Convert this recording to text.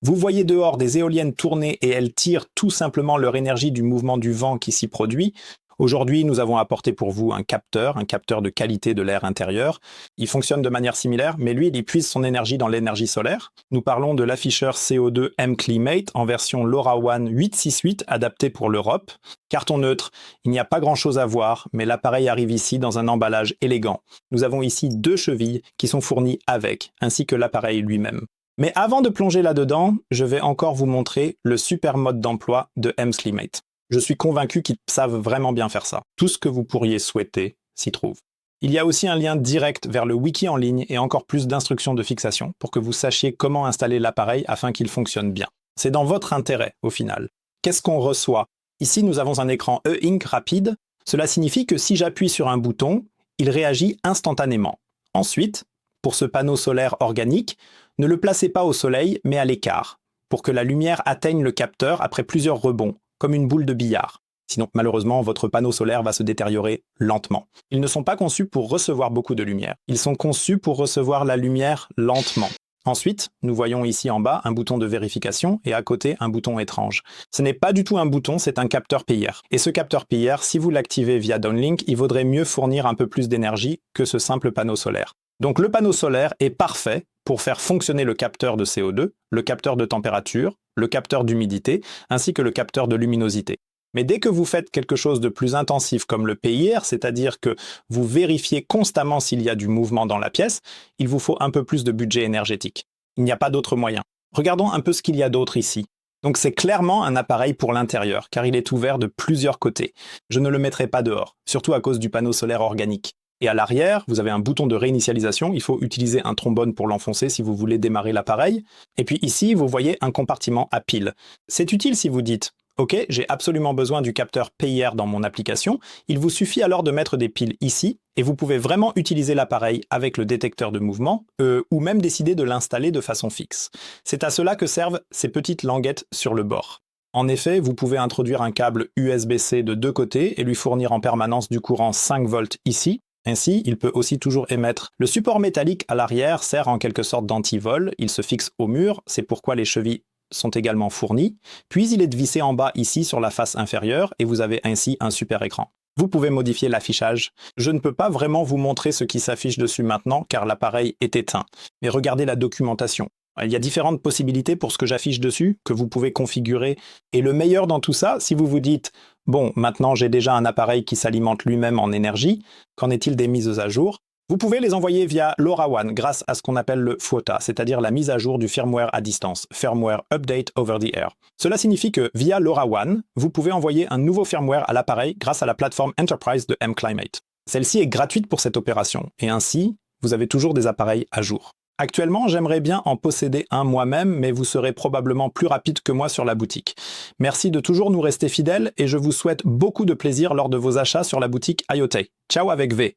Vous voyez dehors des éoliennes tourner et elles tirent tout simplement leur énergie du mouvement du vent qui s'y produit. Aujourd'hui, nous avons apporté pour vous un capteur de qualité de l'air intérieur. Il fonctionne de manière similaire, mais lui, il puise son énergie dans l'énergie solaire. Nous parlons de l'afficheur CO2 mClimate en version LoRaWAN 868 adapté pour l'Europe. Carton neutre, il n'y a pas grand-chose à voir, mais l'appareil arrive ici dans un emballage élégant. Nous avons ici 2 chevilles qui sont fournies avec, ainsi que l'appareil lui-même. Mais avant de plonger là-dedans, je vais encore vous montrer le super mode d'emploi de mClimate. Je suis convaincu qu'ils savent vraiment bien faire ça. Tout ce que vous pourriez souhaiter s'y trouve. Il y a aussi un lien direct vers le wiki en ligne et encore plus d'instructions de fixation pour que vous sachiez comment installer l'appareil afin qu'il fonctionne bien. C'est dans votre intérêt au final. Qu'est-ce qu'on reçoit? Ici, nous avons un écran E-Ink rapide. Cela signifie que si j'appuie sur un bouton, il réagit instantanément. Ensuite, pour ce panneau solaire organique, ne le placez pas au soleil mais à l'écart, pour que la lumière atteigne le capteur après plusieurs rebonds, comme une boule de billard. Sinon, malheureusement, votre panneau solaire va se détériorer lentement. Ils ne sont pas conçus pour recevoir beaucoup de lumière. Ils sont conçus pour recevoir la lumière lentement. Ensuite, nous voyons ici en bas un bouton de vérification et à côté un bouton étrange. Ce n'est pas du tout un bouton, c'est un capteur PIR. Et ce capteur PIR, si vous l'activez via Downlink, il vaudrait mieux fournir un peu plus d'énergie que ce simple panneau solaire. Donc le panneau solaire est parfait pour faire fonctionner le capteur de CO2, le capteur de température, le capteur d'humidité, ainsi que le capteur de luminosité. Mais dès que vous faites quelque chose de plus intensif comme le PIR, c'est-à-dire que vous vérifiez constamment s'il y a du mouvement dans la pièce, il vous faut un peu plus de budget énergétique. Il n'y a pas d'autre moyen. Regardons un peu ce qu'il y a d'autre ici. Donc c'est clairement un appareil pour l'intérieur, car il est ouvert de plusieurs côtés. Je ne le mettrai pas dehors, surtout à cause du panneau solaire organique. Et à l'arrière, vous avez un bouton de réinitialisation. Il faut utiliser un trombone pour l'enfoncer si vous voulez démarrer l'appareil. Et puis ici, vous voyez un compartiment à piles. C'est utile si vous dites « Ok, j'ai absolument besoin du capteur PIR dans mon application ». Il vous suffit alors de mettre des piles ici et vous pouvez vraiment utiliser l'appareil avec le détecteur de mouvement ou même décider de l'installer de façon fixe. C'est à cela que servent ces petites languettes sur le bord. En effet, vous pouvez introduire un câble USB-C de 2 côtés et lui fournir en permanence du courant 5 volts ici. Ainsi, il peut aussi toujours émettre. Le support métallique à l'arrière sert en quelque sorte d'antivol, il se fixe au mur, c'est pourquoi les chevilles sont également fournies, puis il est vissé en bas ici sur la face inférieure et vous avez ainsi un super écran. Vous pouvez modifier l'affichage. Je ne peux pas vraiment vous montrer ce qui s'affiche dessus maintenant car l'appareil est éteint, mais regardez la documentation. Il y a différentes possibilités pour ce que j'affiche dessus, que vous pouvez configurer. Et le meilleur dans tout ça, si vous vous dites « Bon, maintenant j'ai déjà un appareil qui s'alimente lui-même en énergie, qu'en est-il des mises à jour ?» Vous pouvez les envoyer via LoRaWAN grâce à ce qu'on appelle le FOTA, c'est-à-dire la mise à jour du firmware à distance, Firmware Update Over the Air. Cela signifie que via LoRaWAN, vous pouvez envoyer un nouveau firmware à l'appareil grâce à la plateforme Enterprise de mClimate. Celle-ci est gratuite pour cette opération, et ainsi, vous avez toujours des appareils à jour. Actuellement, j'aimerais bien en posséder un moi-même, mais vous serez probablement plus rapide que moi sur la boutique. Merci de toujours nous rester fidèles et je vous souhaite beaucoup de plaisir lors de vos achats sur la boutique IoT. Ciao avec V.